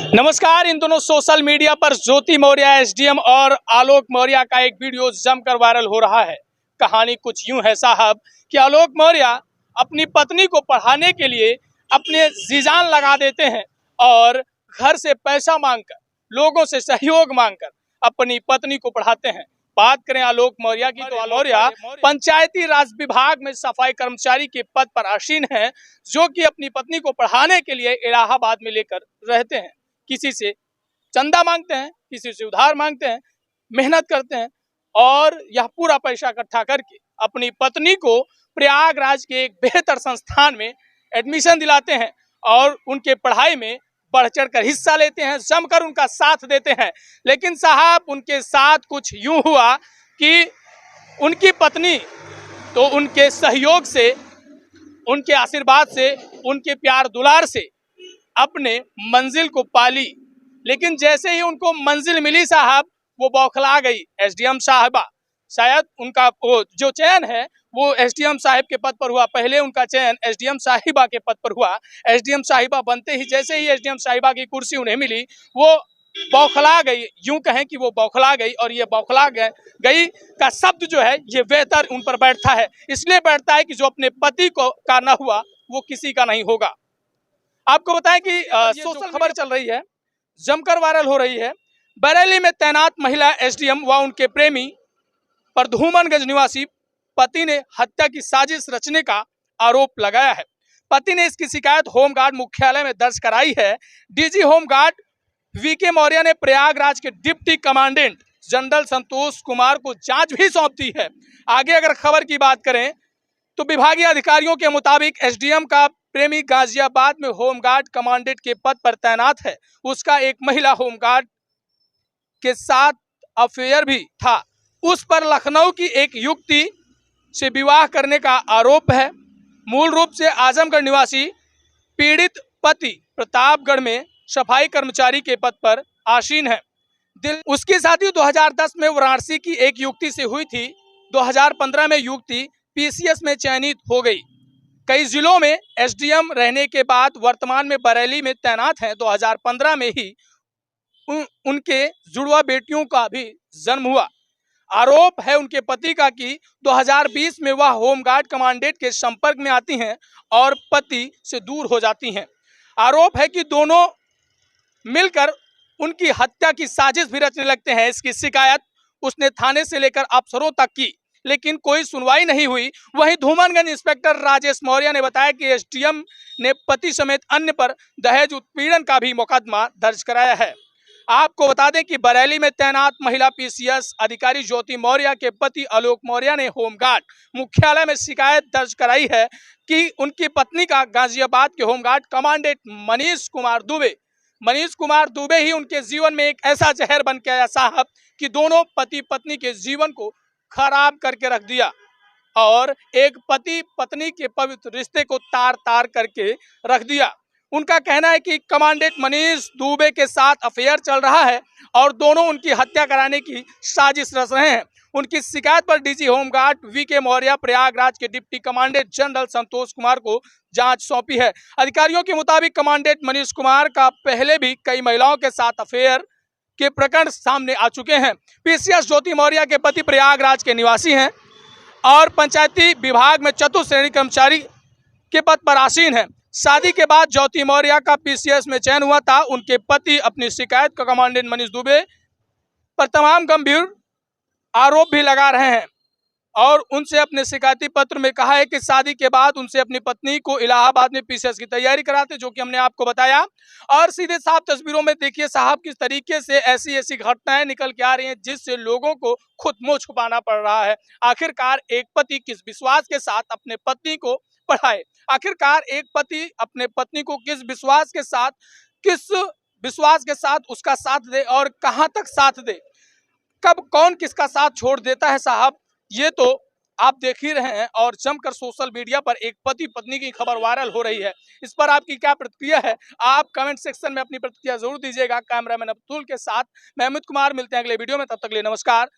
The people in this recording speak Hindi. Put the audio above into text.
नमस्कार। इन दोनों सोशल मीडिया पर ज्योति मौर्य एसडीएम और आलोक मौर्य का एक वीडियो जमकर वायरल हो रहा है। कहानी कुछ यूं है साहब कि आलोक मौर्य अपनी पत्नी को पढ़ाने के लिए अपने जीजान लगा देते हैं और घर से पैसा मांगकर, लोगों से सहयोग मांगकर अपनी पत्नी को पढ़ाते हैं। बात करें आलोक मौर्य की, तो आलोक मौर्य पंचायती राज विभाग में सफाई कर्मचारी के पद पर आसीन हैं, जो कि अपनी पत्नी को पढ़ाने के लिए इलाहाबाद में लेकर रहते हैं। किसी से चंदा मांगते हैं, किसी से उधार मांगते हैं, मेहनत करते हैं और यह पूरा पैसा इकट्ठा करके अपनी पत्नी को प्रयागराज के एक बेहतर संस्थान में एडमिशन दिलाते हैं और उनके पढ़ाई में बढ़ चढ़ कर हिस्सा लेते हैं, जमकर उनका साथ देते हैं। लेकिन साहब, उनके साथ कुछ यूं हुआ कि उनकी पत्नी तो उनके सहयोग से, उनके आशीर्वाद से, उनके प्यार दुलार से अपने मंजिल को पाली। लेकिन जैसे ही उनको मंजिल मिली साहब, वो बौखला गई। एसडीएम साहिबा, शायद उनका वो जो चयन है वो एसडीएम साहिब के पद पर हुआ। पहले उनका चयन एसडीएम साहिबा के पद पर हुआ। एसडीएम साहिबा बनते ही, जैसे ही एसडीएम साहिबा की कुर्सी उन्हें मिली, वो बौखला गई। यूं कहें कि वो बौखला गई। और ये बौखला गई का शब्द जो है ये बेहतर उन पर बैठता है। इसलिए बैठता है कि जो अपने पति को का न हुआ वो किसी का नहीं होगा। आपको बताएं कि सोशल खबर चल रही है, जमकर वायरल हो रही है। बरेली में तैनात महिला एसडीएम व उनके प्रेमी पर धूमनगंज निवासी पति ने हत्या की साजिश रचने का आरोप लगाया है। पति ने इसकी शिकायत होमगार्ड मुख्यालय में दर्ज कराई है। डीजी होमगार्ड वीके मौर्य ने प्रयागराज के deputy commandant general Santosh Kumar को जांच भी सौंप दी है। आगे अगर खबर की बात करें तो विभागीय अधिकारियों के मुताबिक एसडीएम का प्रेमी गाजियाबाद में होमगार्ड कमांडेंट के पद पर तैनात है। उसका एक महिला होमगार्ड के साथ अफेयर भी था। उस पर लखनऊ की एक युवती से विवाह करने का आरोप है। मूल रूप से आजमगढ़ निवासी पीड़ित पति प्रतापगढ़ में सफाई कर्मचारी के पद पर आसीन है। उसकी शादी 2010 में वाराणसी की एक युवती से हुई थी। 2015 में युवती पीसीएस में चयनित हो गई। कई जिलों में एसडीएम रहने के बाद वर्तमान में बरेली में तैनात हैं। 2015 में ही उनके जुड़वा बेटियों का भी जन्म हुआ। आरोप है उनके पति का कि 2020 में वह होमगार्ड कमांडेंट के संपर्क में आती हैं और पति से दूर हो जाती हैं। आरोप है कि दोनों मिलकर उनकी हत्या की साजिश भी रचने लगते हैं। इसकी शिकायत उसने थाने से लेकर अफसरों तक की, लेकिन कोई सुनवाई नहीं हुई। वहीं धूमनगंज इंस्पेक्टर राजेश मौर्य ने बताया कि एसडीएम ने पति समेत अन्य पर दहेज उत्पीड़न का भी मुकदमा दर्ज कराया है। आपको बता दें कि बरेली में तैनात महिला पीसीएस अधिकारी ज्योति मौर्य के पति आलोक मौर्य ने होमगार्ड मुख्यालय में शिकायत दर्ज कराई है कि उनकी पत्नी का गाजियाबाद के होमगार्ड कमांडेंट मनीष कुमार दुबे ही उनके जीवन में एक ऐसा जहर बन के आया साहब कि दोनों पति पत्नी के जीवन को खराब करके रख दिया और एक पति पत्नी के पवित्र रिश्ते को तार तार करके रख दिया। उनका कहना है कि कमांडेंट मनीष दुबे के साथ अफेयर चल रहा है और दोनों उनकी हत्या कराने की साजिश रच रहे हैं। उनकी शिकायत पर DG home guard VK Maurya Prayagraj के deputy commandant general Santosh Kumar को जांच सौंपी है। अधिकारियों के मुताबिक कमांडेंट मनीष कुमार का पहले भी कई महिलाओं के साथ अफेयर के प्रकरण सामने आ चुके हैं। पीसीएस ज्योति मौर्य के पति प्रयागराज के निवासी हैं और पंचायती विभाग में चतुर्थ श्रेणी कर्मचारी के पद पर आसीन हैं। शादी के बाद ज्योति मौर्य का पीसीएस में चयन हुआ था। उनके पति अपनी शिकायत का कमांडेंट मनीष दुबे पर तमाम गंभीर आरोप भी लगा रहे हैं और उनसे अपने शिकायती पत्र में कहा है कि शादी के बाद उनसे अपनी पत्नी को इलाहाबाद में पीसीएस की तैयारी कराते, जो कि हमने आपको बताया। और सीधे साफ तस्वीरों में देखिए साहब किस तरीके से ऐसी घटनाएं निकल के आ रही हैं जिससे लोगों को खुद मुंह छुपाना पड़ रहा है। आखिरकार एक पति किस विश्वास के साथ अपने पत्नी को पढ़ाए, आखिरकार एक पति अपने पत्नी को किस विश्वास के साथ उसका साथ दे और कहां तक साथ दे, कब कौन किसका साथ छोड़ देता है साहब, ये तो आप देख ही रहे हैं। और जमकर सोशल मीडिया पर एक पति पत्नी की खबर वायरल हो रही है। इस पर आपकी क्या प्रतिक्रिया है, आप कमेंट सेक्शन में अपनी प्रतिक्रिया जरूर दीजिएगा। कैमरामैन अब्दुल के साथ मैं अमित कुमार, मिलते हैं अगले वीडियो में। तब तक के लिए नमस्कार,